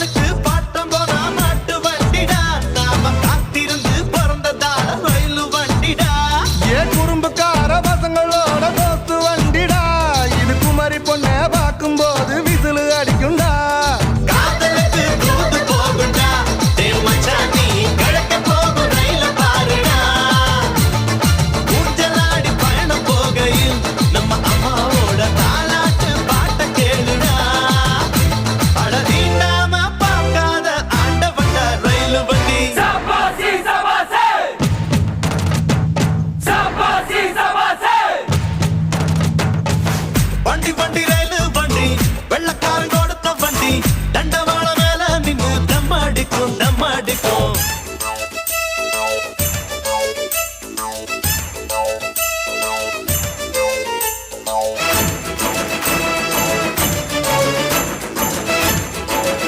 காதலுக்கு பாட்டம் போனா மாட்டு வண்டிடா நாம காத்திருந்து பிறந்ததால ரயிலு வண்டிடா ஏன் குறும்புக்கார பசங்களோட தோத்து வண்டிடா இது குமரி பொண்ண பார்க்கும்போது விசிலு அடிக்கும்டா காதலுக்கு தூது போகுண்டா தேவ் மச்சான் நீ கிழக்க போகும் ரயில பாருடா ஊஞ்சலாடி பயணம் போகையில் நம்ம அம்மாவோட தாலாட்டு பாட்ட கேளுடா அட தீண்டாம பார்க்காத ஆண்டவன்டா ரயிலு வண்டி Sabasi, sabasi! Sabasi, sabasi! வண்டி வண்டி ரயிலு வண்டி வெள்ளக்காரன் கொடுத்த வண்டி தண்டவாள மேல நின்னு தம் அடிக்கும்